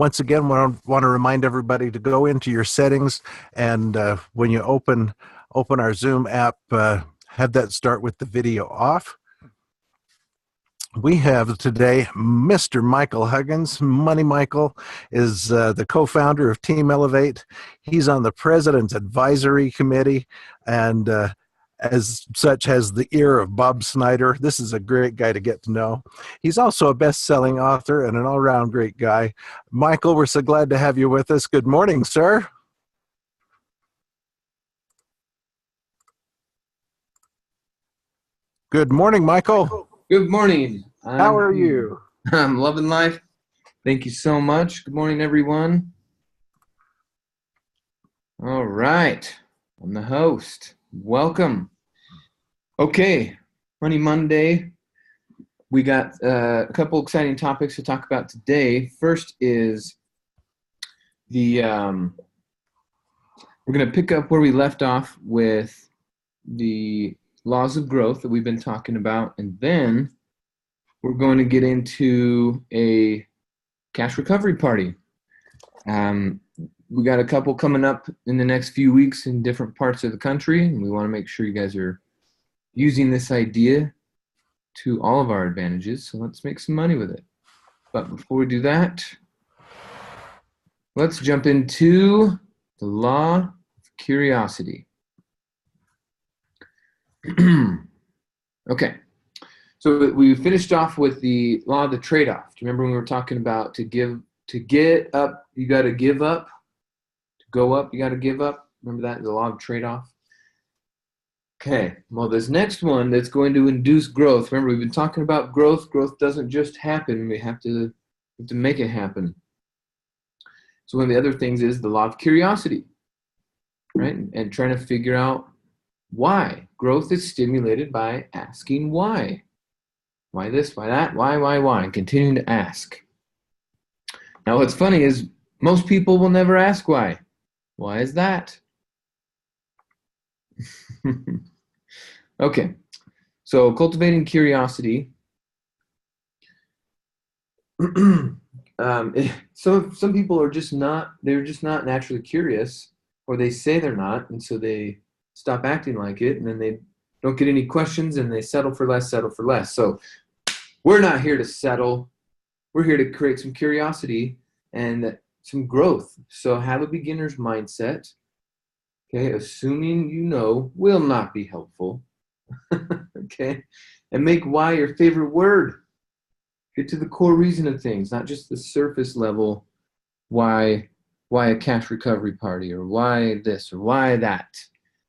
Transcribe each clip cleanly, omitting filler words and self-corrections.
Once again, want to remind everybody to go into your settings, and when you open our Zoom app, have that start with the video off. We have today Mr. Michael Huggins. Money Michael is the co-founder of Team Elevate. He's on the President's Advisory Committee, and as such has the ear of Bob Snyder. This is a great guy to get to know. He's also a best-selling author and an all-around great guy. Michael, we're so glad to have you with us. Good morning, sir. Good morning, Michael. Good morning. How are you? I'm loving life. Thank you so much. Good morning, everyone. All right. I'm the host. Welcome. Okay. Money Monday. We got a couple exciting topics to talk about today. First is we're going to pick up where we left off with the laws of growth that we've been talking about, and then we're going to get into a cash recovery party. We got a couple coming up in the next few weeks in different parts of the country, and we want to make sure you guys are using this idea to all of our advantages. So let's make some money with it. But before we do that, let's jump into the law of curiosity. Okay, so we finished off with the law of the trade-off. Do you remember when we were talking about to get up, you got to give up? To go up, you got to give up? Remember that, the law of trade-off? Okay, well, this next one that's going to induce growth. Remember, we've been talking about growth. Growth doesn't just happen. We have to make it happen. So one of the other things is the law of curiosity, right? And trying to figure out why. Growth is stimulated by asking why. Why this, why that, why, and continuing to ask. Now, what's funny is most people will never ask why. Why is that? Okay, so cultivating curiosity. Some people are just not naturally curious, or they say they're not, and so they stop acting like it, and then they don't get any questions, and they settle for less. So we're not here to settle. We're here to create some curiosity and some growth. So have a beginner's mindset. Okay, assuming you know will not be helpful. Okay, and make why your favorite word. Get to the core reason of things, not just the surface level. Why a cash recovery party, or why this, or why that.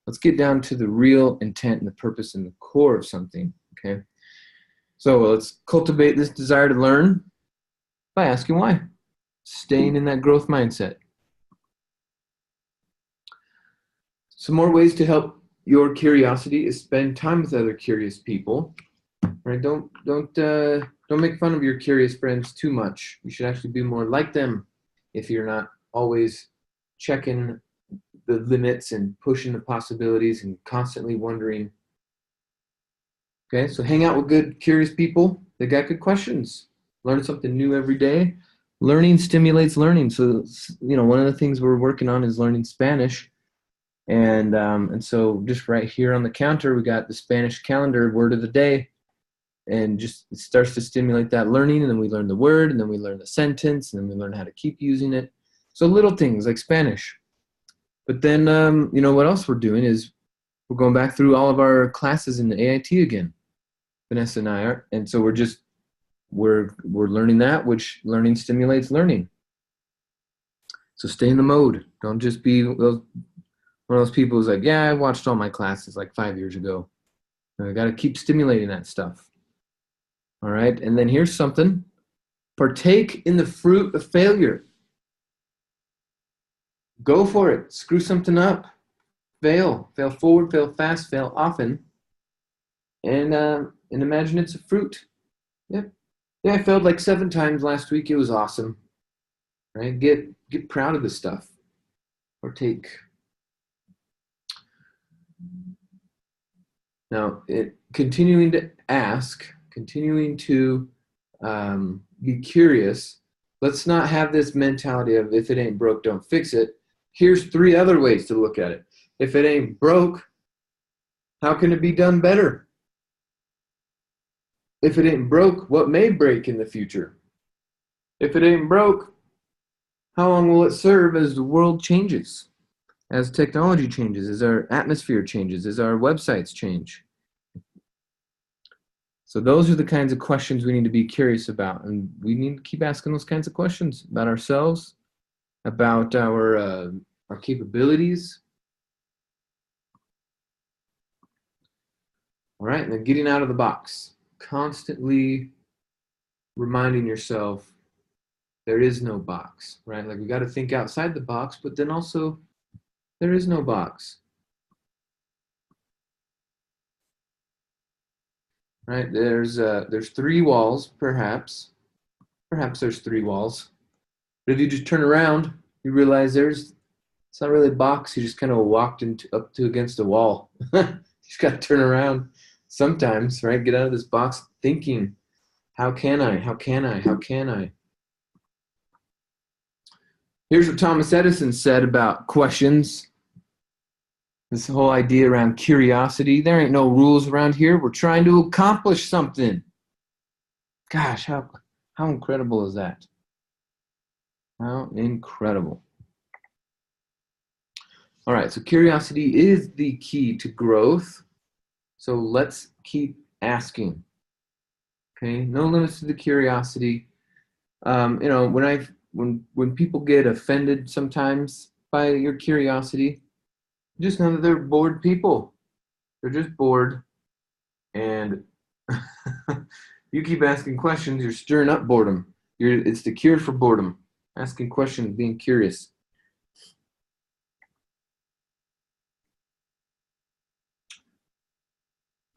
Let's get down to the real intent and the purpose and the core of something, okay? So let's cultivate this desire to learn by asking why. Staying in that growth mindset. Some more ways to help your curiosity is spend time with other curious people. Right? Don't make fun of your curious friends too much. You should actually be more like them if you're not always checking the limits and pushing the possibilities and constantly wondering. Okay, so hang out with good, curious people. They got good questions. Learn something new every day. Learning stimulates learning. So, one of the things we're working on is learning Spanish. And so just right here on the counter, we got the Spanish calendar word of the day. And just it starts to stimulate that learning. And then we learn the word, and then we learn the sentence, and then we learn how to keep using it. So little things like Spanish. But then, what else we're doing is we're going back through all of our classes in the AIT again. Vanessa and I are. And so we're learning that, which learning stimulates learning. So stay in the mode. Don't just be one of those people who's like, yeah, I watched all my classes like 5 years ago. I got to keep stimulating that stuff. All right. And then here's something. Partake in the fruit of failure. Go for it. Screw something up. Fail forward, fail fast, fail often. And imagine it's a fruit. Yep. Yeah, I failed like 7 times last week. It was awesome. Right? Get proud of the stuff. Partake. Now, continuing to ask, continuing to be curious, let's not have this mentality of if it ain't broke, don't fix it. Here's 3 other ways to look at it. If it ain't broke, how can it be done better? If it ain't broke, what may break in the future? If it ain't broke, how long will it serve as the world changes, as technology changes, as our atmosphere changes, as our websites change? So those are the kinds of questions we need to be curious about, and we need to keep asking those kinds of questions about ourselves, about our capabilities. All right, and then getting out of the box, constantly reminding yourself there is no box, right? Like we got to think outside the box, but then also there is no box, right? There's 3 walls, perhaps there's 3 walls, but if you just turn around, you realize it's not really a box. You just kind of walked up to against a wall. You just got to turn around sometimes, right? Get out of this box thinking, how can I? How can I? How can I? Here's what Thomas Edison said about questions. This whole idea around curiosity. There ain't no rules around here. We're trying to accomplish something. Gosh, how incredible is that? How incredible. All right, so curiosity is the key to growth. So let's keep asking. Okay, no limits to the curiosity. When people get offended sometimes by your curiosity, just know that they're bored people. They're just bored, and you keep asking questions, you're stirring up boredom. It's the cure for boredom. Asking questions, being curious.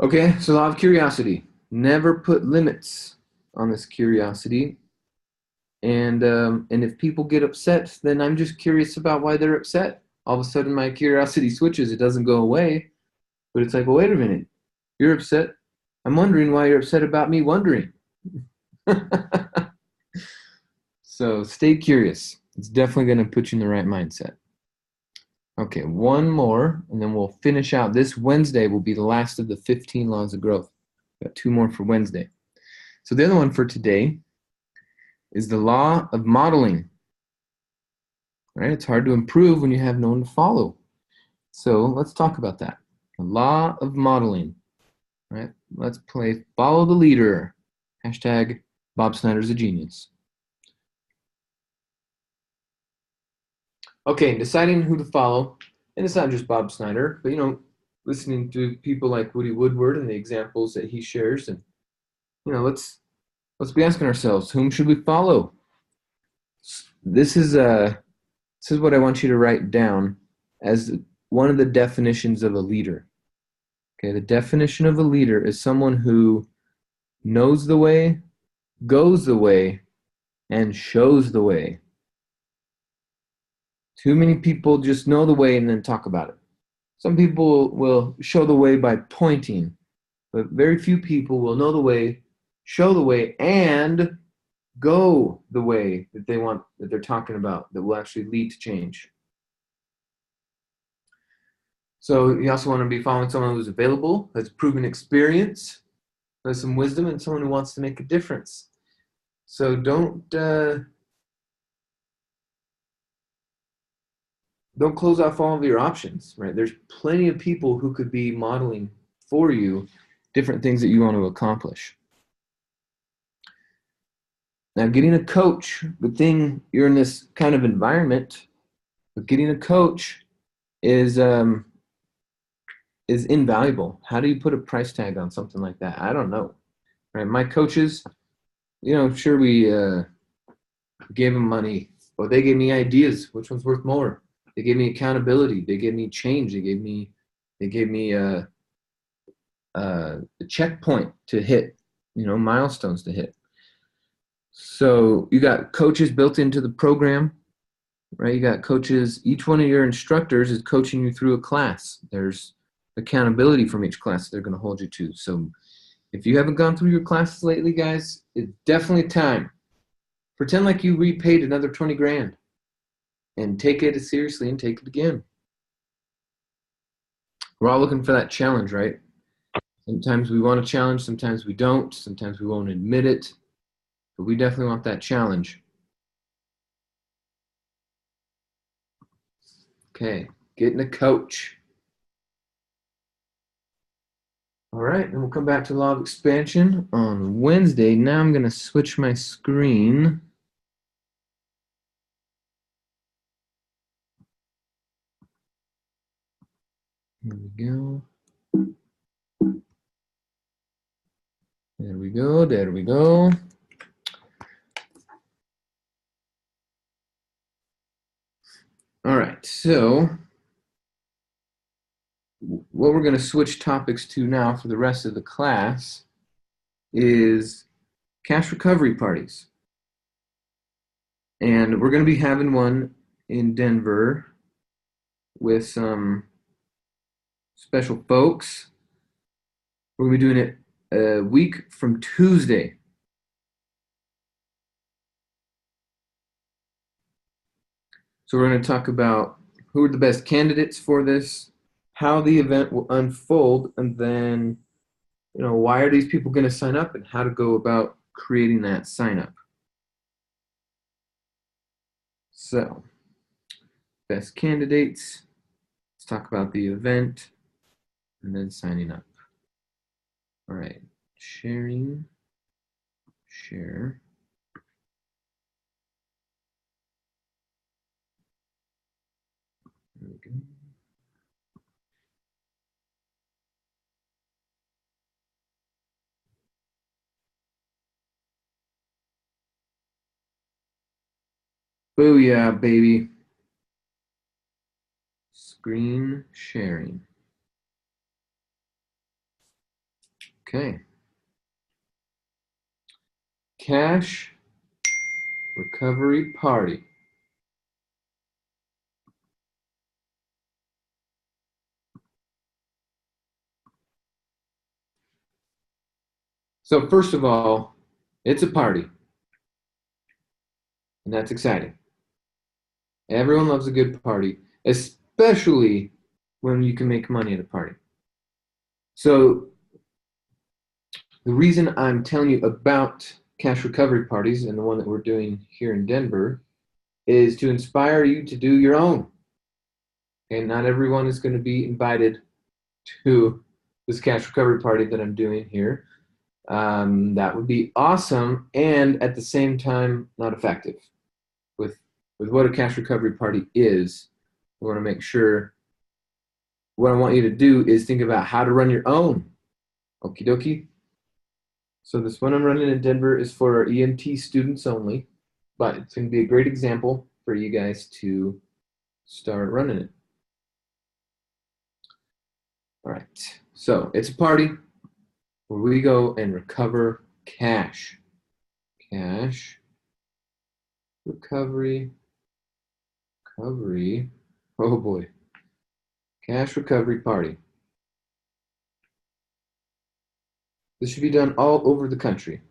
Okay, so law of curiosity. Never put limits on this curiosity. And if people get upset, then I'm just curious about why they're upset. All of a sudden, my curiosity switches. It doesn't go away, but it's like, well, wait a minute. You're upset. I'm wondering why you're upset about me wondering. So stay curious. It's definitely going to put you in the right mindset. Okay, one more, and then we'll finish out. This Wednesday will be the last of the 15 laws of growth. Got 2 more for Wednesday. So the other one for today is the law of modeling. Right? It's hard to improve when you have no one to follow. So let's talk about that. The law of modeling. Right? Let's play follow the leader. Hashtag Bob Snyder's a genius. Okay, deciding who to follow, and it's not just Bob Snyder, but listening to people like Woody Woodward and the examples that he shares, and let's be asking ourselves, whom should we follow? This is what I want you to write down as one of the definitions of a leader. Okay, the definition of a leader is someone who knows the way, goes the way, and shows the way. Too many people just know the way and then talk about it. Some people will show the way by pointing, but very few people will know the way, show the way, and go the way that they want, that they're talking about, that will actually lead to change. So you also want to be following someone who's available, has proven experience, has some wisdom, and someone who wants to make a difference. So don't close off all of your options, right? There's plenty of people who could be modeling for you different things that you want to accomplish. Now, getting a coach, good thing you're in this kind of environment, but getting a coach is invaluable. How do you put a price tag on something like that? I don't know. Right? My coaches, sure, we gave them money, but they gave me ideas. Which one's worth more? They gave me accountability. They gave me change. They gave me a checkpoint to hit, milestones to hit. So you got coaches built into the program, right? You got coaches. Each one of your instructors is coaching you through a class. There's accountability from each class they're going to hold you to. So if you haven't gone through your classes lately, guys, it's definitely time. Pretend like you repaid another 20 grand and take it seriously and take it again. We're all looking for that challenge, right? Sometimes we want a challenge, sometimes we don't, sometimes we won't admit it, but we definitely want that challenge. Okay, getting a coach. All right, and we'll come back to law of expansion on Wednesday. Now I'm going to switch my screen. Here we go. There we go, there we go. All right, so what we're going to switch topics to now for the rest of the class is cash recovery parties. And we're going to be having one in Denver with some special folks. We're going to be doing it a week from Tuesday. So we're going to talk about who are the best candidates for this, how the event will unfold, and then, why are these people going to sign up and how to go about creating that sign up. So, best candidates, let's talk about the event, and then signing up. All right, sharing, share. There we go. Booyah, baby. Screen sharing. Okay. Cash recovery party. So first of all, it's a party. And that's exciting. Everyone loves a good party, especially when you can make money at a party. So the reason I'm telling you about cash recovery parties and the one that we're doing here in Denver is to inspire you to do your own. And not everyone is going to be invited to this cash recovery party that I'm doing here. That would be awesome and at the same time not effective. With what a cash recovery party is, we want to make sure what I want you to do is think about how to run your own. Okie dokie. So this one I'm running in Denver is for our EMT students only, but it's going to be a great example for you guys to start running it. All right, so it's a party where we go and recover cash. Cash recovery. Oh boy. Cash recovery party. This should be done all over the country.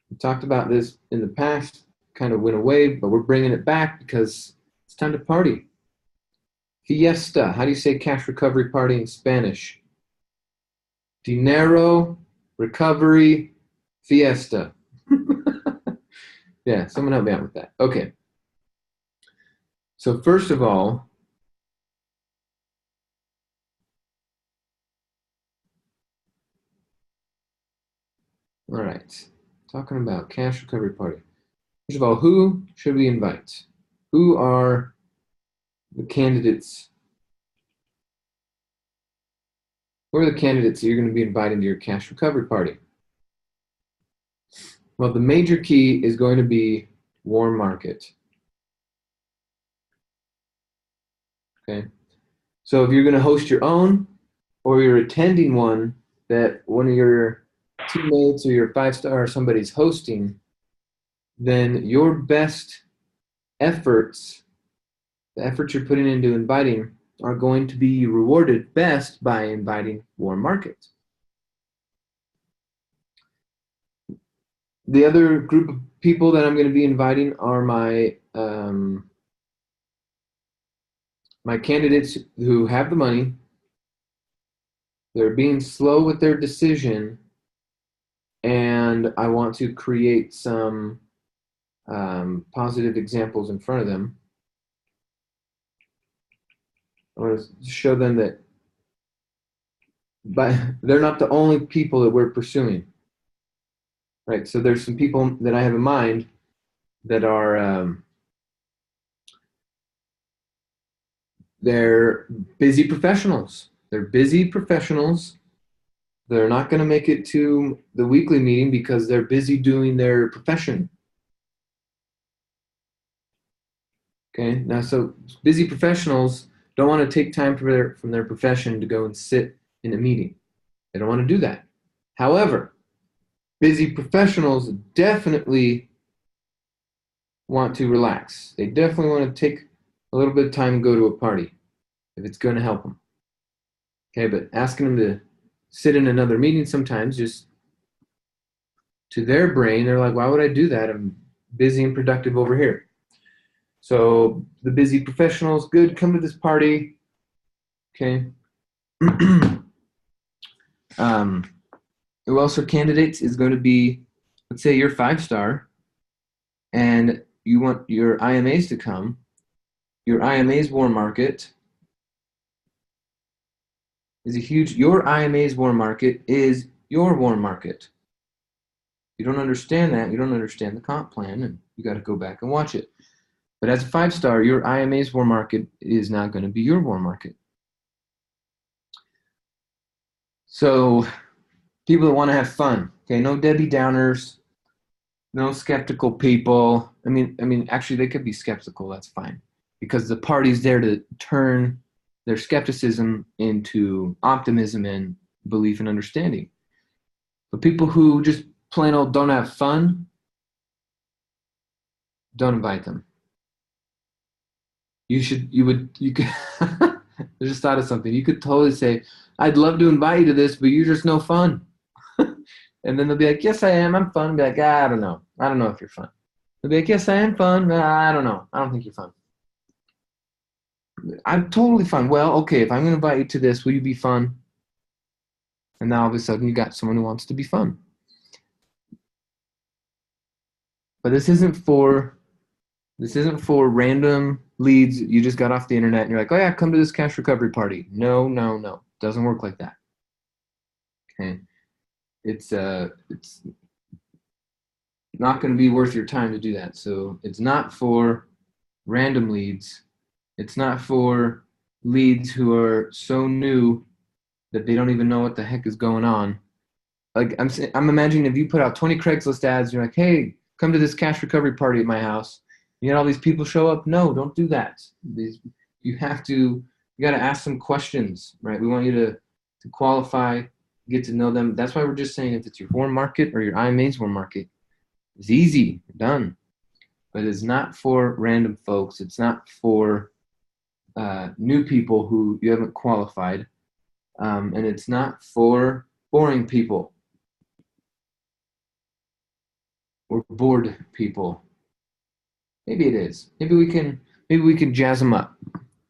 We talked about this in the past, kind of went away, but we're bringing it back because it's time to party. Fiesta. How do you say cash recovery party in Spanish? Dinero, recovery, fiesta. Yeah, someone help me out with that. Okay. So first of all, talking about cash recovery party. First of all, who should we invite? Who are the candidates? Who are the candidates that you're going to be inviting to your cash recovery party? Well, the major key is going to be warm market. Okay. So if you're going to host your own or you're attending one that one of your teammates or your 5-star or somebody's hosting, then your best efforts, the efforts you're putting into inviting, are going to be rewarded best by inviting warm market. The other group of people that I'm going to be inviting are my candidates who have the money. They're being slow with their decision, and I want to create some positive examples in front of them. I want to show them that they're not the only people that we're pursuing. Right, so there's some people that I have in mind that are they're busy professionals. They're busy professionals. They're not going to make it to the weekly meeting because they're busy doing their profession. Okay, now so busy professionals don't want to take time from their profession to go and sit in a meeting. They don't want to do that. However, busy professionals definitely want to relax. They definitely want to take a little bit of time and go to a party if it's going to help them. Okay, but asking them to sit in another meeting sometimes, just to their brain, they're like, why would I do that? I'm busy and productive over here. So the busy professionals, good, come to this party. Okay. Who else are candidates is going to be, let's say you're 5-star and you want your IMAs to come. Your IMA's warm market is your IMA's warm market is your warm market. You don't understand that, you don't understand the comp plan, and you got to go back and watch it. But as a 5-star, your IMA's warm market is not going to be your warm market. So people that want to have fun, okay, no Debbie Downers, no skeptical people. I mean, actually, they could be skeptical. That's fine, because the party's there to turn their skepticism into optimism and belief and understanding. But people who just plain old don't have fun, don't invite them. You could. I just thought of something. You could totally say, "I'd love to invite you to this, but you're just no fun." And then they'll be like, "Yes, I am. I'm fun." Be like, I don't know. I don't know if you're fun. They'll be like, "Yes, I am fun." I don't know. I don't think you're fun. I'm totally fun. Well, okay, if I'm going to invite you to this, will you be fun? And now all of a sudden you got someone who wants to be fun. But this isn't for random leads you just got off the internet and you're like, oh yeah, come to this cash recovery party. No. Doesn't work like that. Okay. It's not going to be worth your time to do that. So it's not for random leads. It's not for leads who are so new that they don't even know what the heck is going on. Like I'm imagining if you put out 20 Craigslist ads, you're like, hey, come to this cash recovery party at my house. You get all these people show up. No, don't do that. You got to ask some questions, right? We want you to qualify, get to know them. That's why we're just saying if it's your warm market or your IMA's warm market, it's easy, done. But it's not for random folks. It's not for new people who you haven't qualified. And it's not for boring people or bored people. Maybe it is. Maybe we can jazz them up.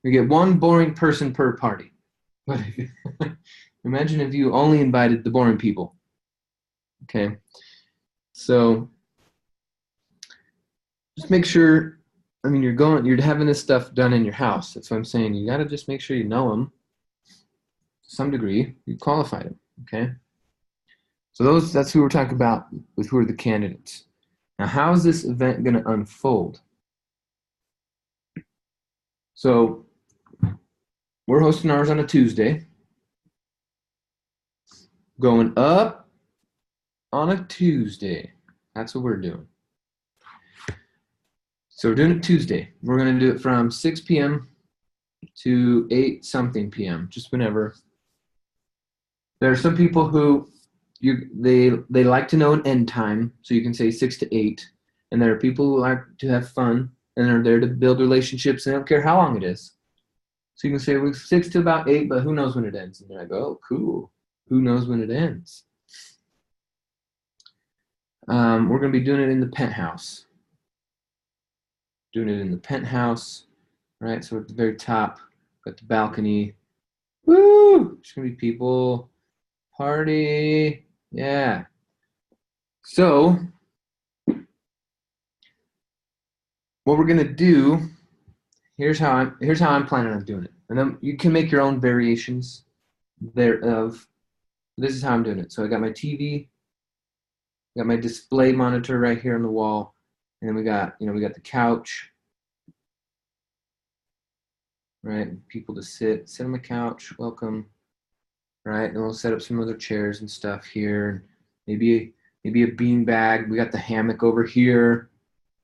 We get one boring person per party. But imagine if you only invited the boring people. Okay. So just make sure, you're having this stuff done in your house. That's what I'm saying. You got to just make sure you know them to some degree. You qualify them. Okay. So that's who we're talking about with who are the candidates. Now, how is this event going to unfold? So we're hosting ours on a Tuesday. Going up on a Tuesday. That's what we're doing. So we're doing it Tuesday. We're going to do it from 6 p.m. to 8 something p.m. Just whenever. There are some people who they like to know an end time, so you can say 6 to 8. And there are people who like to have fun and are there to build relationships and they don't care how long it is. So you can say we're 6 to about 8, but who knows when it ends? And they're like, oh, cool. Who knows when it ends? We're going to be doing it in the penthouse. Doing it in the penthouse, right? So we're at the very top, got the balcony. Woo! There's going to be people. Party. Yeah. So what we're going to do, here's how I'm planning on doing it. And then you can make your own variations thereof. This is how I'm doing it. So I got my TV, got my display monitor right here on the wall, and then we got the couch, right? People to sit on the couch, welcome, right? And we'll set up some other chairs and stuff here. Maybe a bean bag. We got the hammock over here,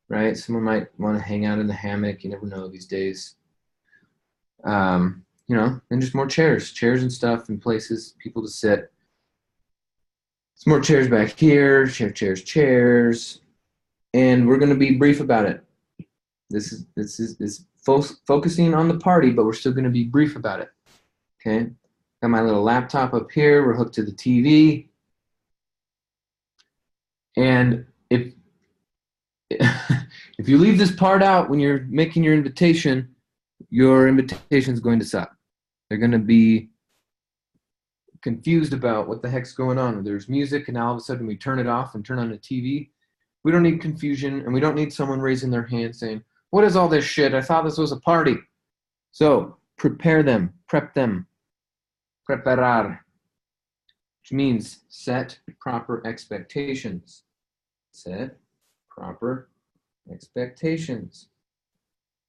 right? Someone might want to hang out in the hammock. You never know these days. And just more chairs and stuff and places, people to sit. Some more chairs back here, chairs. And we're going to be brief about it. This is focusing on the party, but we're still going to be brief about it. Okay. Got my little laptop up here. We're hooked to the TV. And if you leave this part out when you're making your invitation is going to suck. They're going to be confused about what the heck's going on. There's music, and now all of a sudden we turn it off and turn on the TV. We don't need confusion, and we don't need someone raising their hand saying, "What is all this shit? I thought this was a party." So prep them, preparar, which means set proper expectations. Set proper expectations,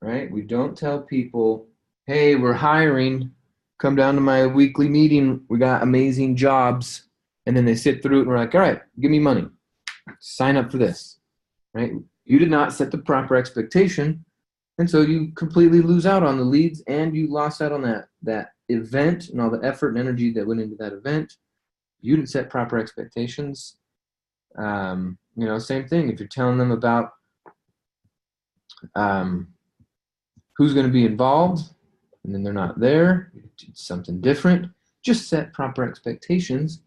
right? We don't tell people, "Hey, we're hiring. Come down to my weekly meeting. We got amazing jobs." And then they sit through it and we're like, "All right, give me money. Sign up for this," right? You did not set the proper expectation. And so you completely lose out on the leads, and you lost out on that event and all the effort and energy that went into that event. You didn't set proper expectations. Same thing. If you're telling them about who's going to be involved, and then they're not there, it's something different. Just set proper expectations,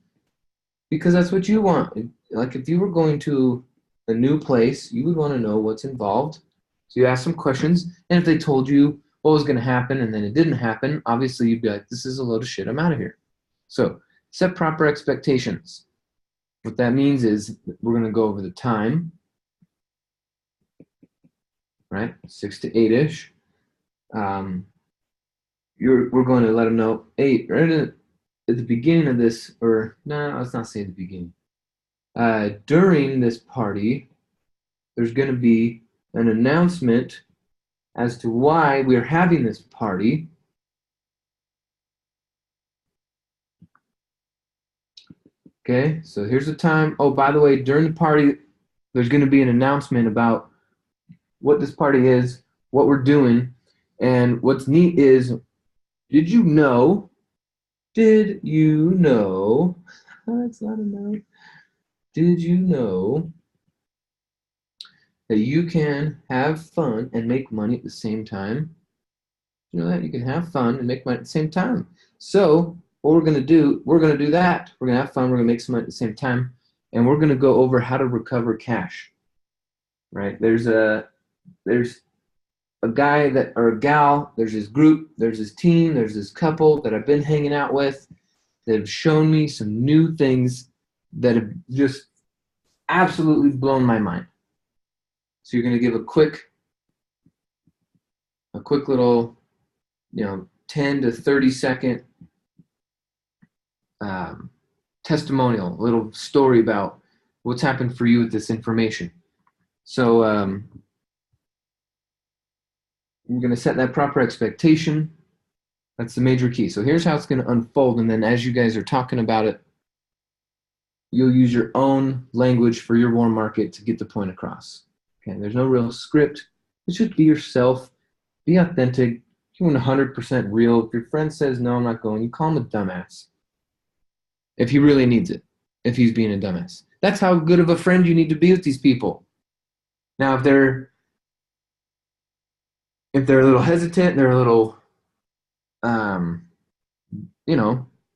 because that's what you want. Like if you were going to a new place, you would want to know what's involved. So you ask some questions, and if they told you what was going to happen and then it didn't happen, obviously you'd be like, "This is a load of shit. I'm out of here." So set proper expectations. What that means is we're going to go over the time, right? 6 to 8-ish. We're going to let them know, hey, right at the beginning of this, or no, let's not say the beginning. During this party, there's going to be an announcement as to why we're having this party. Okay, so here's the time. Oh, by the way, during the party, there's going to be an announcement about what this party is, what we're doing, and what's neat is, did you know? That's not enough. Did you know that you can have fun and make money at the same time? You know that you can have fun and make money at the same time. So what we're going to do that. We're going to have fun. We're going to make some money at the same time. And we're going to go over how to recover cash, right? There's a guy or a gal, there's this group, there's this team, there's this couple that I've been hanging out with that have shown me some new things that have just absolutely blown my mind. So you're going to give a quick little, 10 to 30 second testimonial, a little story about what's happened for you with this information. So we're going to set that proper expectation. That's the major key. So here's how it's going to unfold. And then as you guys are talking about it, you'll use your own language for your warm market to get the point across. Okay, there's no real script. It's just be yourself. Be authentic. You want 100% real. If your friend says, "No, I'm not going," you call him a dumbass. If he really needs it. If he's being a dumbass. That's how good of a friend you need to be with these people. Now, if they're a little hesitant, they're a little,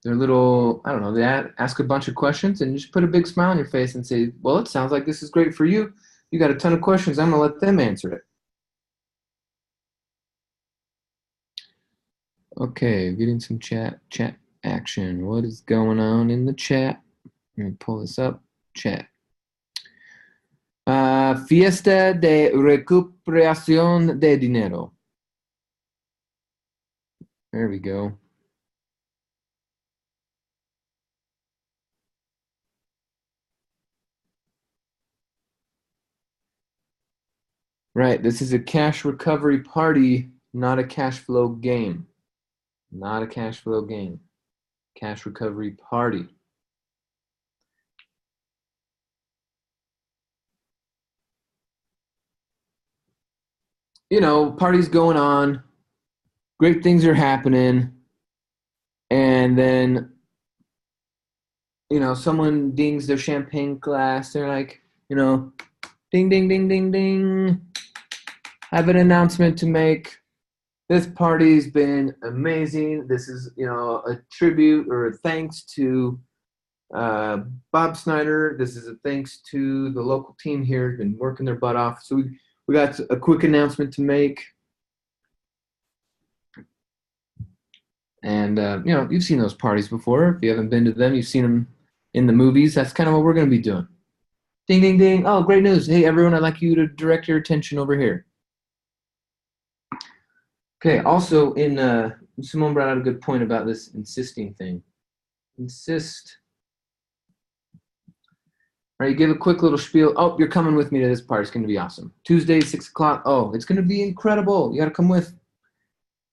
They're little, I don't know, they ask a bunch of questions and just put a big smile on your face and say, well, it sounds like this is great for you. You got a ton of questions. I'm going to let them answer it. Okay, getting some chat action. What is going on in the chat? Let me pull this up. Chat. Fiesta de recuperación de dinero. There we go. Right, this is a cash recovery party, not a cash flow game. Not a cash flow game. Cash recovery party. You know, party's going on, great things are happening, and then, you know, someone dings their champagne glass. They're like, you know, ding, ding, ding, ding, ding. I have an announcement to make. This party's been amazing. This is, you know, a tribute or a thanks to Bob Snyder. This is a thanks to the local team here. Has been working their butt off. So we got a quick announcement to make. And, you know, you've seen those parties before. If you haven't been to them, you've seen them in the movies. That's kind of what we're going to be doing. Ding, ding, ding. Oh, great news. Hey, everyone, I'd like you to direct your attention over here. Okay, also, Simone brought out a good point about this insisting thing. Insist. All right, you give a quick little spiel. Oh, you're coming with me to this party. It's going to be awesome. Tuesday, 6 o'clock. Oh, it's going to be incredible. You got to come with.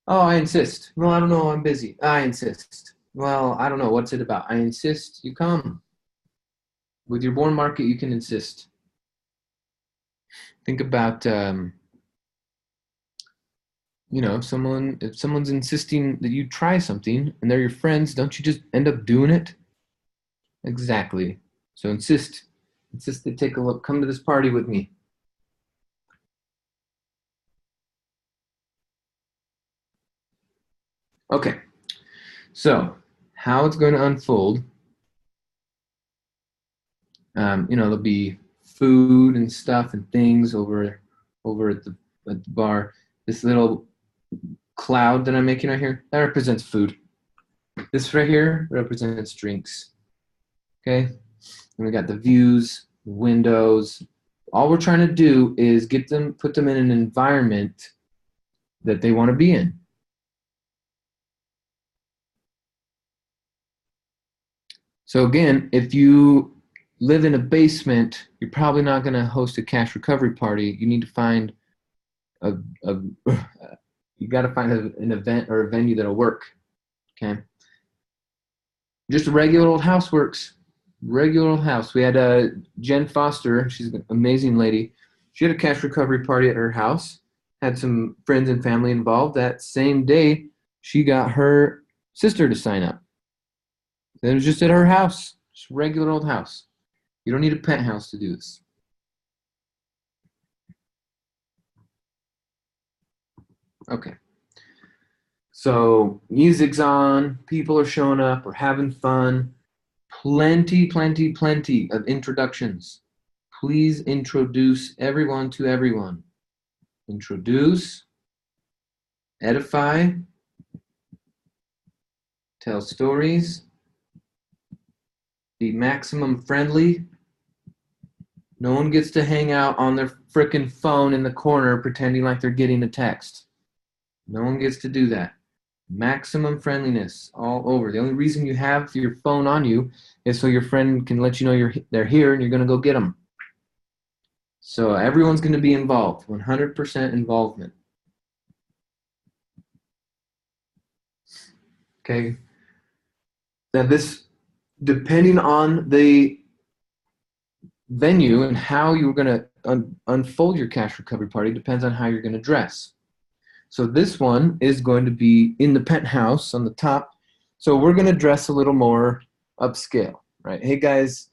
Oh, I insist. Well, I don't know. I'm busy. I insist. Well, I don't know. What's it about? I insist. You come. With your born market, you can insist. Think about, you know, if someone's insisting that you try something and they're your friends, don't you just end up doing it? Exactly. So insist. Insist they take a look. Come to this party with me. Okay. So how it's going to unfold, you know, there'll be food and stuff and things over at the bar. This little cloud that I'm making right here, that represents food. This right here represents drinks. Okay? And we got the views, windows. All we're trying to do is put them in an environment that they want to be in. So again, if you live in a basement, you're probably not going to host a cash recovery party. You need to find you got to find an event or a venue that'll work. Okay. Just a regular old house works. Regular old house. We had Jen Foster. She's an amazing lady. She had a cash recovery party at her house. Had some friends and family involved. That same day, she got her sister to sign up. It was just at her house. Just a regular old house. You don't need a penthouse to do this. Okay. So music's on, people are showing up, we're having fun. Plenty of introductions. Please introduce everyone to everyone. Introduce, edify, tell stories, be maximum friendly. No one gets to hang out on their frickin' phone in the corner pretending like they're getting a text. No one gets to do that. Maximum friendliness all over. The only reason you have your phone on you is so your friend can let you know they're here and you're going to go get them. So everyone's going to be involved. 100% involvement. Okay. Now this, depending on the venue and how you're going to unfold your cash recovery party, depends on how you're going to dress. So this one is going to be in the penthouse on the top. So we're going to dress a little more upscale, right? Hey guys,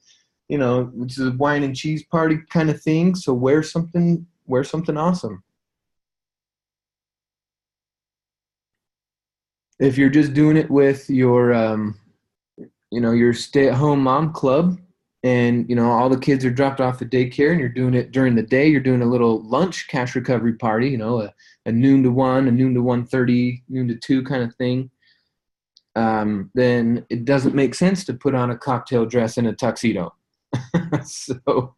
you know, it's a wine and cheese party kind of thing. So wear something awesome. If you're just doing it with your your stay-at-home mom club, and all the kids are dropped off at daycare, and you're doing it during the day. You're doing a little lunch cash recovery party, a noon to 1, a noon to 1:30, noon to 2 kind of thing. Then it doesn't make sense to put on a cocktail dress and a tuxedo. so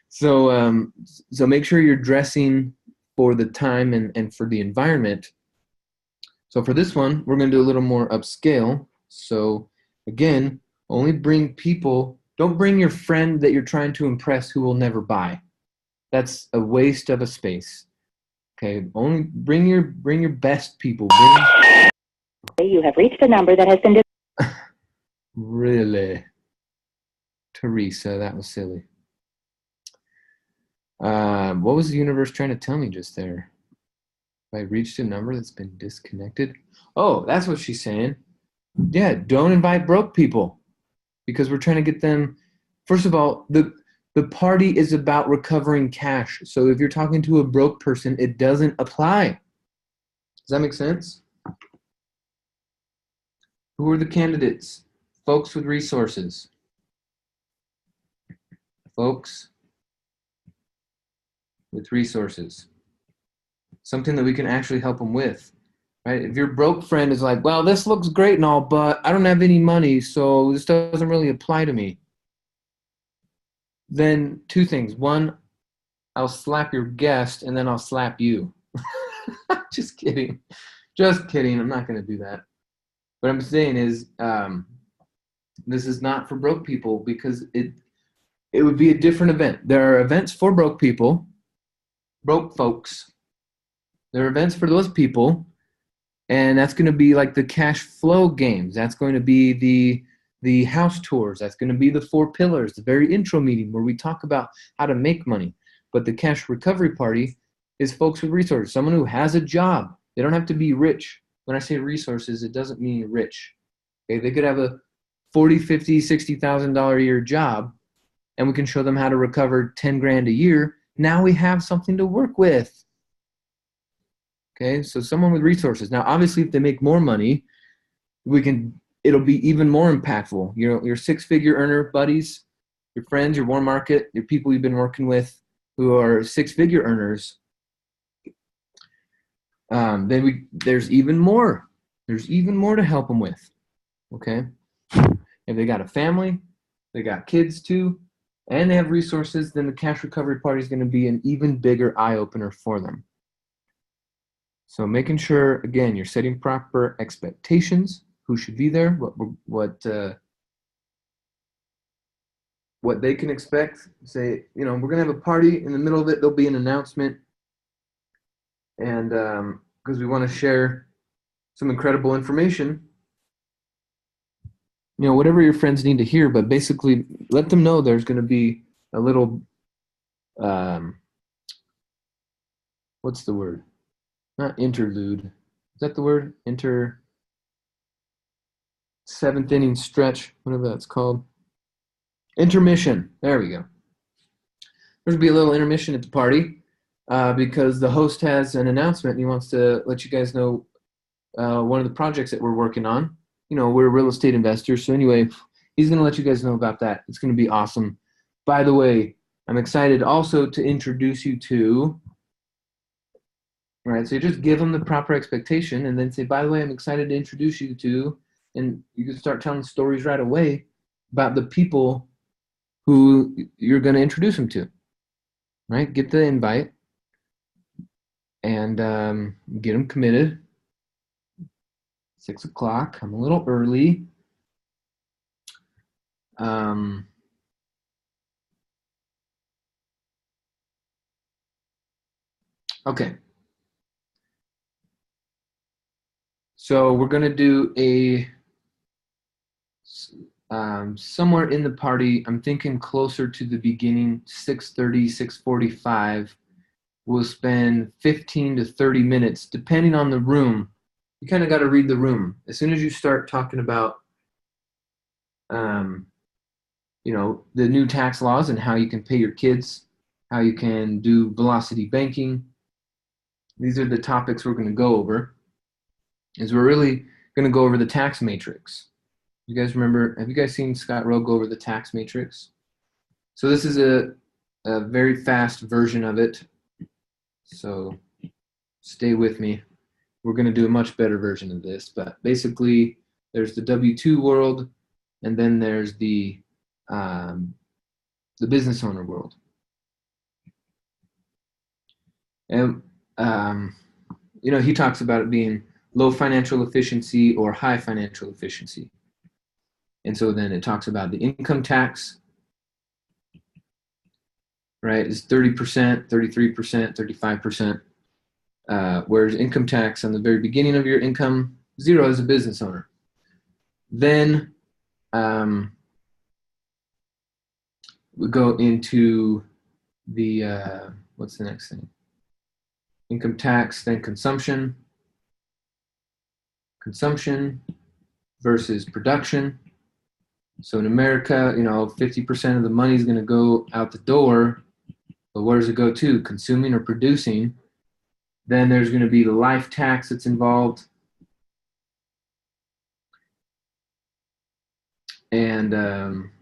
so make sure you're dressing for the time and for the environment. So for this one, we're going to do a little more upscale. So again, only bring people. Don't bring your friend that you're trying to impress who will never buy. That's a waste of a space. Okay, only bring your best people. You have reached a number that has been. Really, Teresa, that was silly. What was the universe trying to tell me just there? I reached a number that's been disconnected. Oh, that's what she's saying. Yeah, don't invite broke people, because we're trying to get them. First of all, the party is about recovering cash. So if you're talking to a broke person, it doesn't apply. Does that make sense? Who are the candidates? Folks with resources. Folks with resources. Something that we can actually help them with. Right? If your broke friend is like, well, this looks great and all, but I don't have any money, so this doesn't really apply to me. Then 2 things. 1, I'll slap your guest, and then I'll slap you. Just kidding. Just kidding. I'm not going to do that. What I'm saying is, this is not for broke people, because it would be a different event. There are events for broke people, broke folks. There are events for those people, and that's going to be like the cash flow games. That's going to be the house tours. That's going to be the 4 pillars, the very intro meeting where we talk about how to make money. But the cash recovery party is folks with resources, someone who has a job. They don't have to be rich. When I say resources, it doesn't mean rich. Okay, they could have a $40,000, $50,000, $60,000 a year job, and we can show them how to recover 10 grand a year. Now we have something to work with. Okay, so someone with resources. Now, obviously, if they make more money, it'll be even more impactful. Your 6-figure earner buddies, your friends, your warm market, your people you've been working with who are 6-figure earners. There's even more. There's even more to help them with. Okay, if they got a family, they got kids too, and they have resources, then the cash recovery party is going to be an even bigger eye opener for them. So making sure, again, you're setting proper expectations. Who should be there? What they can expect. Say, we're going to have a party. In the middle of it, there'll be an announcement, and because we want to share some incredible information. Whatever your friends need to hear, but basically let them know there's going to be a little, what's the word? Not interlude. Is that the word? 7th inning stretch, whatever that's called. Intermission. There we go. There's going to be a little intermission at the party because the host has an announcement and he wants to let you guys know one of the projects that we're working on. We're real estate investors. So anyway, he's going to let you guys know about that. It's going to be awesome. By the way, I'm excited also to introduce you to, right? So you just give them the proper expectation and then say, by the way, I'm excited to introduce you to, and you can start telling stories right away about the people who you're going to introduce them to, right? Get the invite and get them committed. 6 o'clock. I'm a little early. Okay. So we're going to do a somewhere in the party. I'm thinking closer to the beginning, 6:30, 6:45. We'll spend 15 to 30 minutes, depending on the room. You kind of got to read the room. As soon as you start talking about, the new tax laws and how you can pay your kids, how you can do velocity banking, these are the topics we're going to go over. We're really going to go over the tax matrix. You guys remember, have you guys seen Scott Rowe go over the tax matrix? So this is a very fast version of it. So stay with me. We're going to do a much better version of this. But basically, there's the W-2 world, and then there's the business owner world. And, he talks about it being low financial efficiency or high financial efficiency. And so then it talks about the income tax, right? It's 30%, 33%, 35%. Whereas income tax on the very beginning of your income, 0 as a business owner. Then we go into the, what's the next thing? Income tax, then consumption. Consumption versus production. So in America, 50% of the money is going to go out the door, but where does it go to? Consuming or producing. Then there's going to be the life tax that's involved. And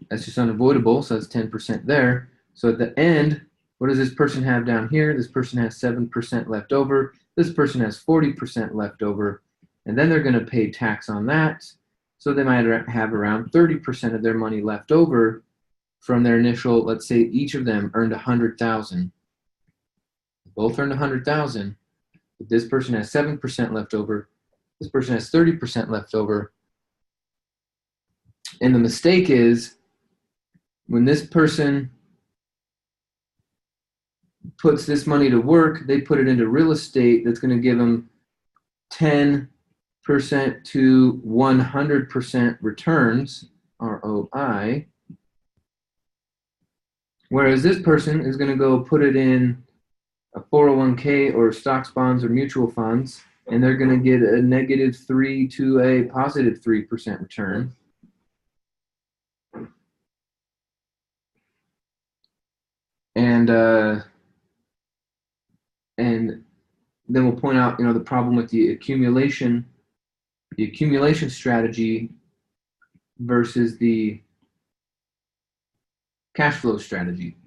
that's just unavoidable, so that's 10% there. So at the end, what does this person have down here? This person has 7% left over. This person has 40% left over. And then they're going to pay tax on that. So they might have around 30% of their money left over from their initial, let's say each of them earned $100,000. Both earned $100,000. But this person has 7% left over. This person has 30% left over. And the mistake is when this person puts this money to work, they put it into real estate that's going to give them 10% to 100% returns, ROI. Whereas this person is going to go put it in a 401k or stocks, bonds, or mutual funds, and they're going to get a -3 to a positive 3% return. And then we'll point out, the problem with the accumulation strategy versus the cash flow strategy.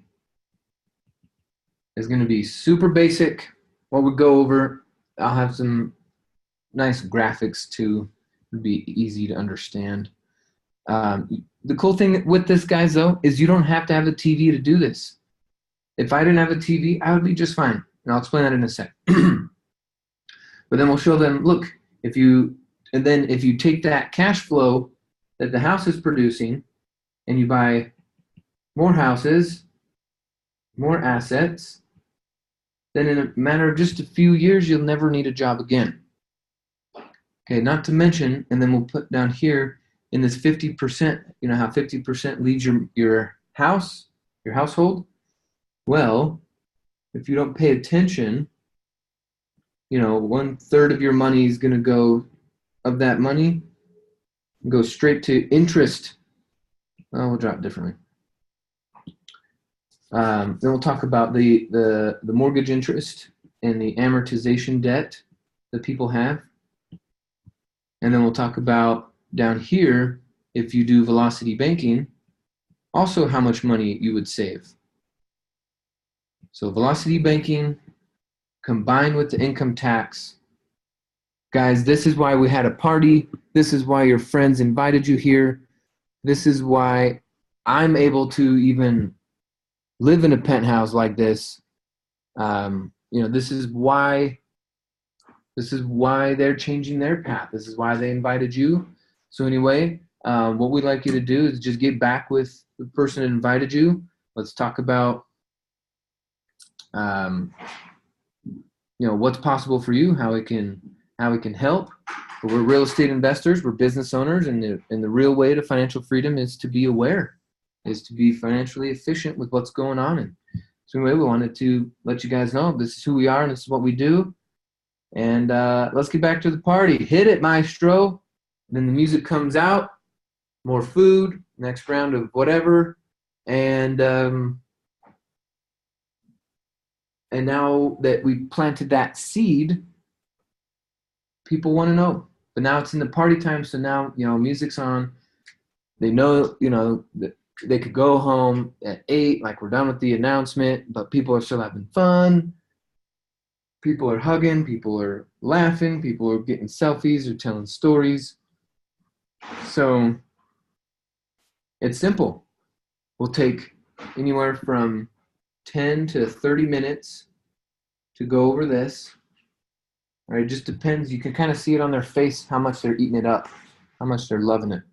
Is going to be super basic. What we go over, I'll have some nice graphics to be easy to understand. The cool thing with this, guys, though, is you don't have to have a TV to do this. If I didn't have a TV, I would be just fine. And I'll explain that in a sec. But then we'll show them, look, if you take that cash flow that the house is producing and you buy more houses, more assets, then in a matter of just a few years, you'll never need a job again. Okay, not to mention, and then we'll put down here in this 50%, how 50% leads your house, your household? Well, if you don't pay attention, 1/3 of your money is going to go, of that money, go straight to interest. Oh, we'll drop differently. Then we'll talk about the mortgage interest and the amortization debt that people have. And then we'll talk about down here, if you do velocity banking, also how much money you would save. So velocity banking combined with the income tax. Guys, this is why we had a party. This is why your friends invited you here. This is why I'm able to even live in a penthouse like this. This is why they're changing their path. This is why they invited you. So anyway, what we'd like you to do is just get back with the person that invited you. Let's talk about what's possible for you, how it can help. But we're real estate investors, we're business owners, and the real way to financial freedom is to be aware, is to be financially efficient with what's going on. And so anyway, we wanted to let you guys know this is who we are and this is what we do. And let's get back to the party. Hit it, maestro. And then the music comes out, more food, next round of whatever. And now that we planted that seed, people want to know. But now it's in the party time, so now, music's on. They know, that they could go home at 8, like we're done with the announcement, but people are still having fun. People are hugging, people are laughing, people are getting selfies or telling stories. So it's simple. We'll take anywhere from 10 to 30 minutes to go over this. All right, it just depends. You can kind of see it on their face how much they're eating it up, how much they're loving it.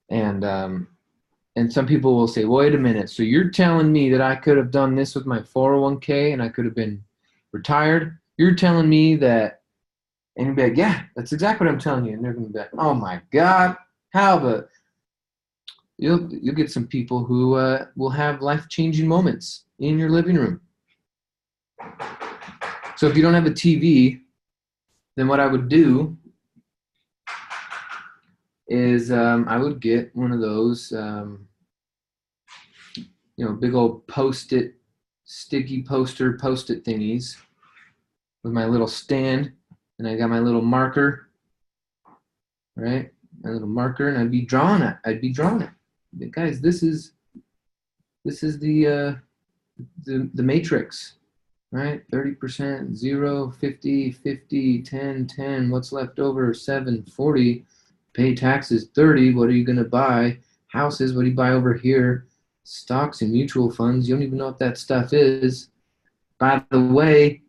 And some people will say, wait a minute, so you're telling me that I could have done this with my 401k and I could have been retired? You're telling me that, and you'll be like, yeah, that's exactly what I'm telling you. And they're going to be like, oh my God, how? But you'll get some people who will have life-changing moments in your living room. So if you don't have a TV, then what I would do is I would get one of those, big old post-it, sticky post-it thingies with my little stand, and I got my little marker, right? My little marker, and I'd be drawing it. Guys, this is the matrix, right? 30%, 0, 50, 50, 10, 10. What's left over? 7, 40. Pay taxes, 30. What are you gonna buy? Houses. What do you buy over here? Stocks and mutual funds. You don't even know what that stuff is. By the way,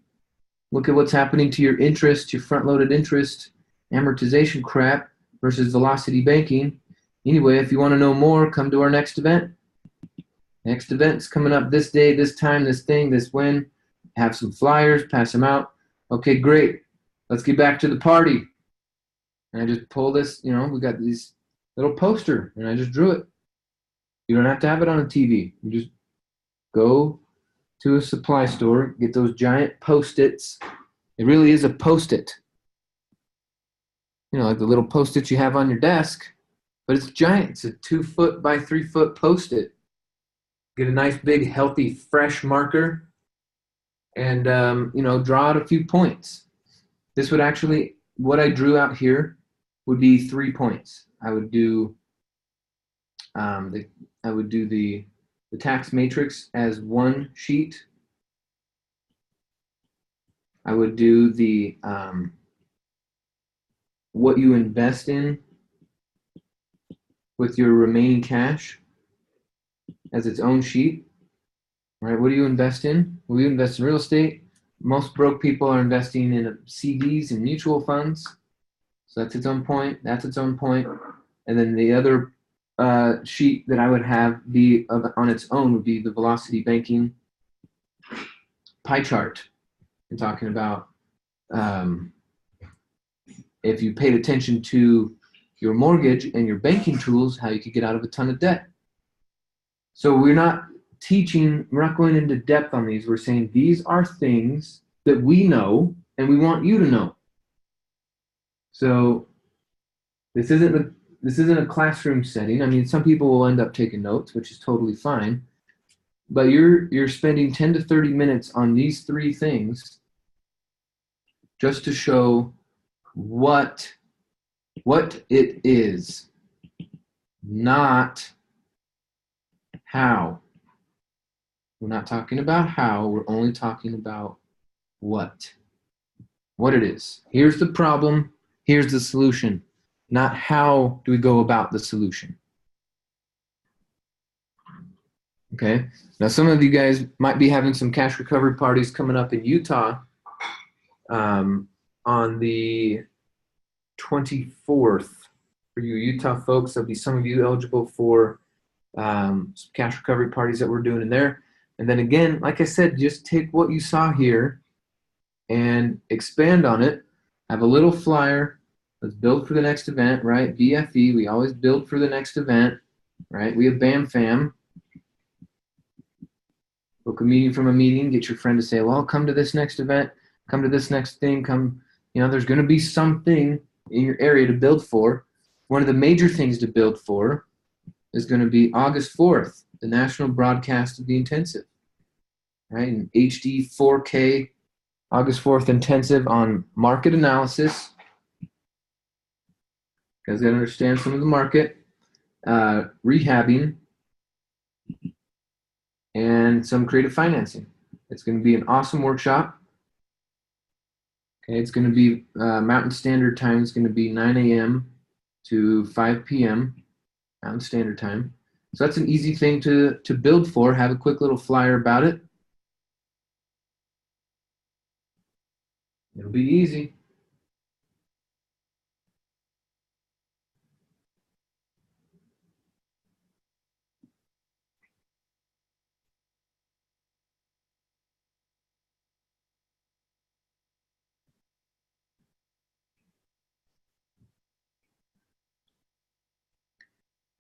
look at what's happening to your interest, your front-loaded interest, amortization crap versus velocity banking. Anyway, if you want to know more, come to our next event. Next event's coming up this day, this time, this thing, this when. Have some flyers, pass them out. Okay, great. Let's get back to the party. And I just pull this, we got this little poster, and I just drew it. You don't have to have it on a TV. You just go to a supply store, get those giant Post-its. It really is a Post-it. Like the little Post-its you have on your desk, but it's giant. It's a 2-foot by 3-foot Post-it. Get a nice, big, healthy, fresh marker and, draw out a few points. This would actually, what I drew out here would be 3 points. I would do the tax matrix as one sheet. I would do the what you invest in with your remaining cash as its own sheet. Right? What do you invest in? Well, you invest in real estate. Most broke people are investing in CDs and mutual funds. So that's its own point. That's its own point. And then the other sheet that I would have be on its own would be the velocity banking pie chart. I'm talking about if you paid attention to your mortgage and your banking tools, how you could get out of a ton of debt. So we're not going into depth on these. We're saying these are things that we know and we want you to know. So this isn't a classroom setting. I mean, some people will end up taking notes, which is totally fine. But you're spending 10 to 30 minutes on these 3 things just to show what it is, not how. We're not talking about how, we're only talking about what it is. Here's the problem, here's the solution, not how do we go about the solution. Okay, now some of you guys might be having some cash recovery parties coming up in Utah on the 24th. For you Utah folks, there'll be some of you eligible for some cash recovery parties that we're doing in there. And then again, like I said, just take what you saw here and expand on it. Have a little flyer. Let's build for the next event, right? BFE, we always build for the next event, right? We have BAM Fam. Book a meeting from a meeting. Get your friend to say, well, come to this next event. Come to this next thing. Come, there's going to be something in your area to build for. One of the major things to build for is going to be August 4th, the national broadcast of the intensive, right? An HD 4K August 4th intensive on market analysis. You guys got to understand some of the market. rehabbing, and some creative financing. It's going to be an awesome workshop. Okay, it's going to be Mountain Standard Time. It's going to be 9 a.m. to 5 p.m. Mountain Standard Time. So that's an easy thing to build for. Have a quick little flyer about it. It'll be easy.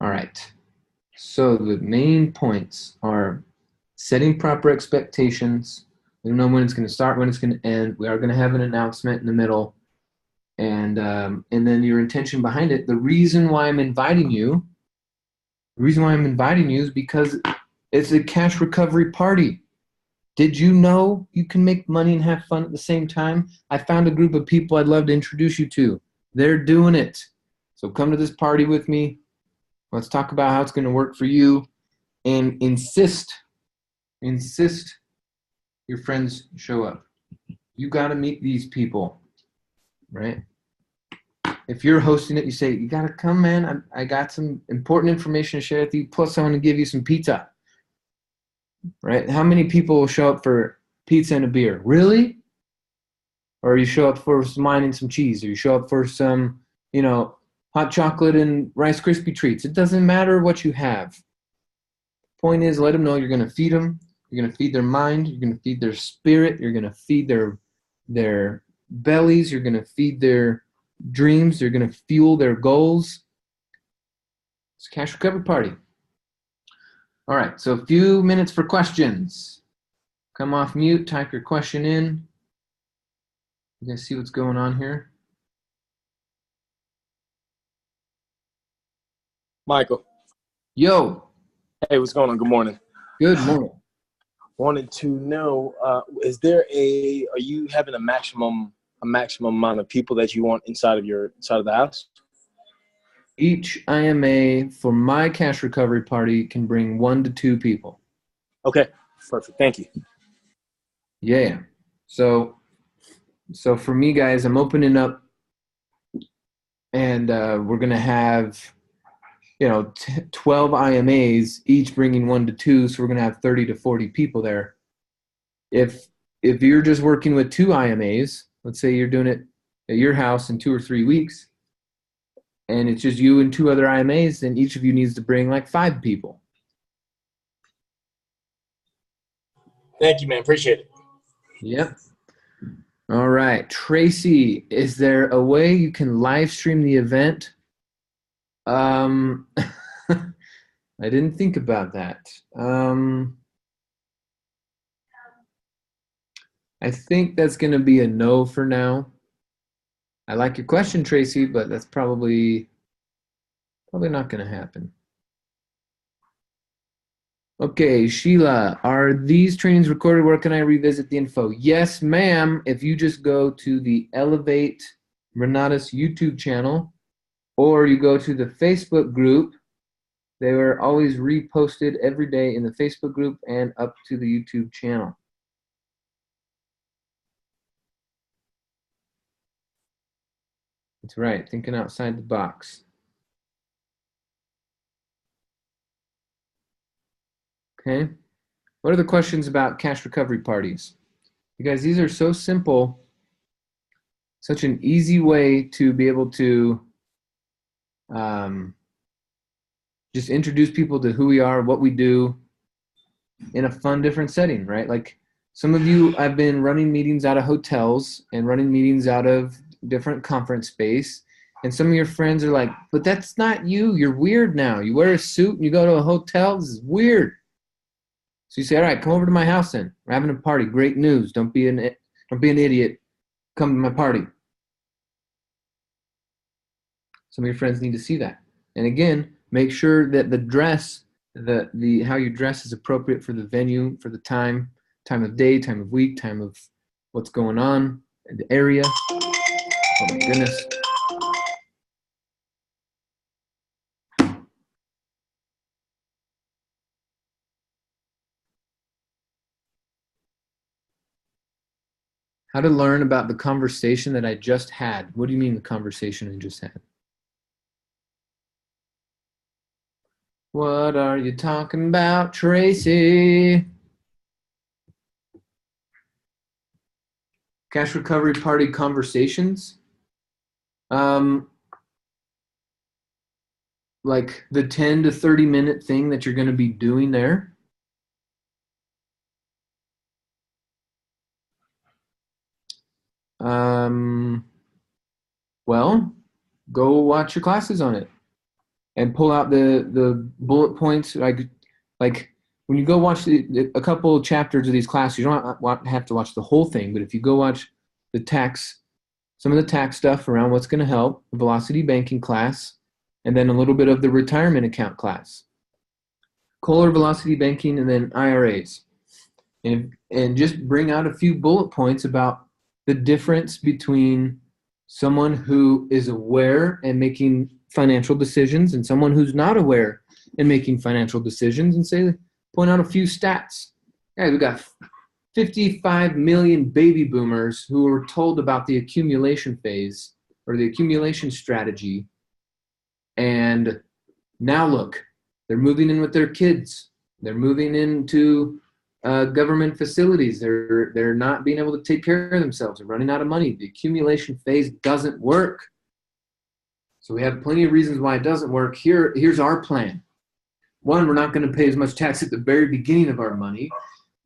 All right. So the main points are setting proper expectations. We don't know when it's going to start, when it's going to end. We are going to have an announcement in the middle, and then your intention behind it. The reason why I'm inviting you is because it's a cash recovery party. Did you know you can make money and have fun at the same time? I found a group of people I'd love to introduce you to. They're doing it. So come to this party with me. Let's talk about how it's going to work for you, and insist your friends show up. You got to meet these people, right? If you're hosting it, you say, you got to come, man. I got some important information to share with you. Plus, I want to give you some pizza, right? How many people will show up for pizza and a beer? Really? Or you show up for some wine and some cheese, or you show up for some, hot chocolate and Rice Krispie treats. It doesn't matter what you have. Point is, let them know you're going to feed them. You're going to feed their mind. You're going to feed their spirit. You're going to feed their bellies. You're going to feed their dreams. You're going to fuel their goals. It's a cash recovery party. All right, so a few minutes for questions. Come off mute, type your question in. You guys see what's going on here? Michael. Yo. Hey, what's going on? Good morning. Good morning. Wanted to know, are you having a maximum amount of people that you want inside of the house? Each IMA for my cash recovery party can bring 1 to 2 people. Okay, perfect. Thank you. Yeah. So for me, guys, I'm opening up, and we're going to have 12 IMAs, each bringing 1 to 2, so we're going to have 30 to 40 people there. If you're just working with 2 IMAs, let's say you're doing it at your house in 2 or 3 weeks, and it's just you and 2 other IMAs, then each of you needs to bring like 5 people. Thank you, man. Appreciate it. Yep. All right. Tracy, is there a way you can live stream the event? I didn't think about that. I think that's going to be a no for now. I like your question, Tracy, but that's probably not going to happen. Okay, Sheila, are these trainings recorded? Where can I revisit the info? Yes, ma'am. If you just go to the Elevate Renatus YouTube channel, or you go to the Facebook group, they were always reposted every day in the Facebook group and up to the YouTube channel. That's right, thinking outside the box. Okay, what are the questions about cash recovery parties? You guys, these are so simple, such an easy way to be able to just introduce people to who we are, what we do in a fun, different setting, right? Like some of you, I've been running meetings out of hotels and running meetings out of different conference space. And some of your friends are like, but that's not you. You're weird now. You wear a suit and you go to a hotel. This is weird. So you say, all right, come over to my house then. We're having a party. Great news. Don't be an idiot. Come to my party. Some of your friends need to see that. And again, make sure that the dress, the how you dress is appropriate for the venue, for the time of day, time of week, time of what's going on in the area. Oh my goodness. How to learn about the conversation that I just had. What do you mean the conversation I just had? What are you talking about, Tracy? Cash recovery party conversations. Like the 10 to 30 minute thing that you're going to be doing there. Well, go watch your classes on it and pull out the bullet points. Like when you go watch a couple of chapters of these classes, you don't have to watch the whole thing, but if you go watch the tax, some of the tax stuff around what's going to help, the velocity banking class, and then a little bit of the retirement account class, Kohler velocity banking, and then IRAs, and just bring out a few bullet points about the difference between someone who is aware and making financial decisions and someone who's not aware and making financial decisions, and point out a few stats. Guys, we got 55 million baby boomers who were told about the accumulation phase or the accumulation strategy. And now look, they're moving in with their kids. They're moving into government facilities. They're not being able to take care of themselves. They're running out of money. The accumulation phase doesn't work. So we have plenty of reasons why it doesn't work. Here's our plan. One, we're not going to pay as much tax at the very beginning of our money.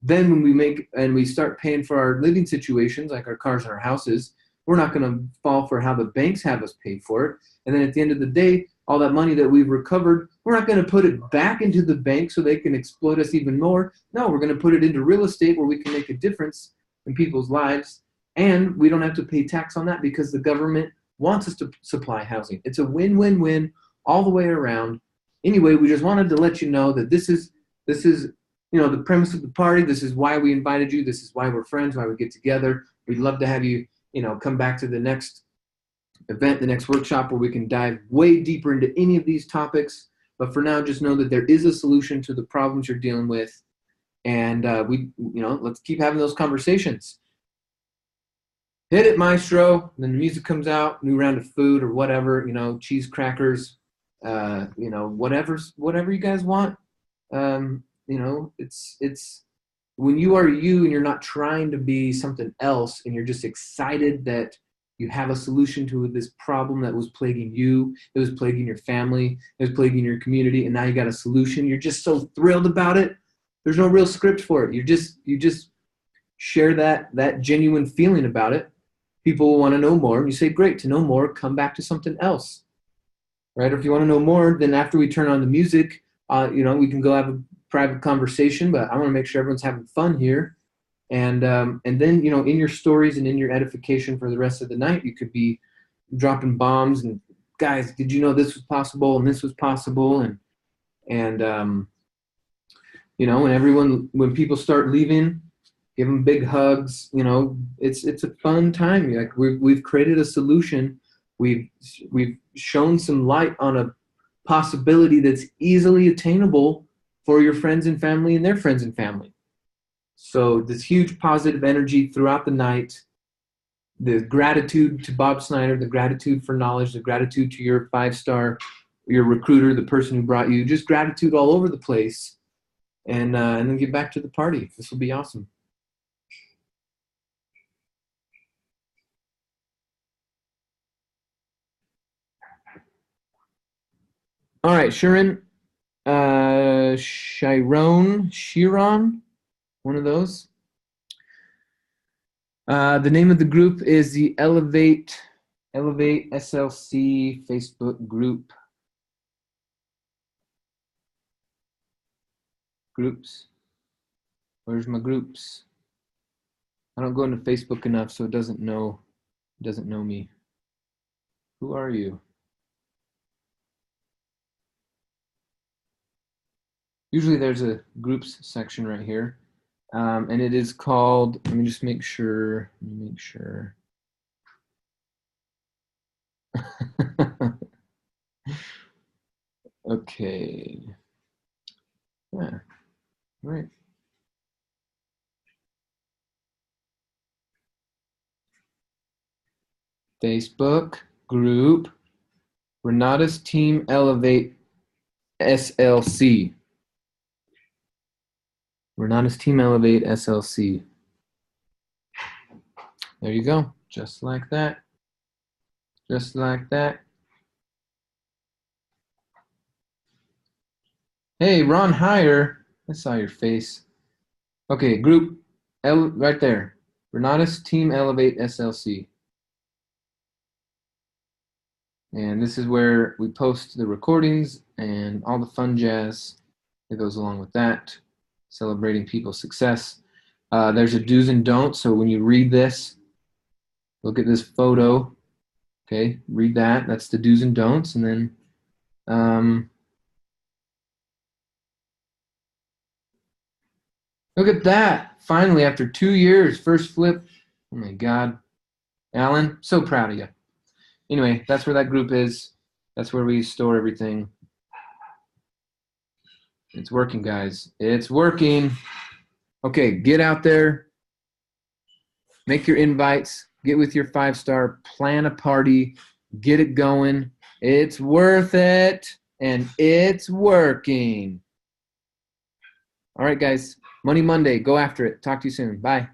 Then when we start paying for our living situations, like our cars and our houses, we're not going to fall for how the banks have us pay for it. And then at the end of the day, all that money that we've recovered, we're not going to put it back into the bank so they can exploit us even more. No, we're going to put it into real estate where we can make a difference in people's lives. And we don't have to pay tax on that because the government wants us to supply housing. It's a win-win-win all the way around. Anyway, we just wanted to let you know that this is the premise of the party. This is why we invited you. This is why we're friends, why we get together. We'd love to have you, come back to the next event, the next workshop, where we can dive way deeper into any of these topics. But for now, just know that there is a solution to the problems you're dealing with. And let's keep having those conversations. Hit it, maestro. And then the music comes out, new round of food or whatever, cheese crackers, whatever you guys want. It's when you are you and you're not trying to be something else, and you're just excited that you have a solution to this problem that was plaguing you, it was plaguing your family, it was plaguing your community, and now you got a solution. You're just so thrilled about it. There's no real script for it. You just share that genuine feeling about it. People will want to know more, and you say, great, to know more, come back to something else. Right? Or if you want to know more, then after we turn on the music, we can go have a private conversation, but I want to make sure everyone's having fun here. And then, in your stories and in your edification for the rest of the night, you could be dropping bombs and, guys, did you know this was possible and this was possible? And when people start leaving, give them big hugs. It's a fun time. Like we've created a solution. We've shown some light on a possibility that's easily attainable for your friends and family and their friends and family. So this huge positive energy throughout the night, the gratitude to Bob Snyder, the gratitude for knowledge, the gratitude to your 5-star, your recruiter, the person who brought you, just gratitude all over the place, and then get back to the party. This will be awesome. All right, Sharon, Chiron, one of those. The name of the group is the Elevate SLC Facebook group. Groups. Where's my groups? I don't go into Facebook enough, so it doesn't know me. Who are you? Usually there's a groups section right here. And it is called, let me make sure. Okay. Yeah, right. Facebook group, Renata's Team Elevate SLC. Renata's Team Elevate SLC. There you go. Just like that. Just like that. Hey, Ron Heyer. I saw your face. Okay, group right there. Renata's Team Elevate SLC. And this is where we post the recordings and all the fun jazz that goes along with that. Celebrating people's success. There's a do's and don'ts. So when you read this, look at this photo. Okay, read that. That's the do's and don'ts. And then look at that. Finally, after 2 years, first flip. Oh my God. Alan, so proud of you. Anyway, that's where that group is. That's where we store everything. It's working, guys. It's working. Okay, get out there. Make your invites. Get with your 5-star. Plan a party. Get it going. It's worth it. And it's working. All right, guys. Money Monday. Go after it. Talk to you soon. Bye.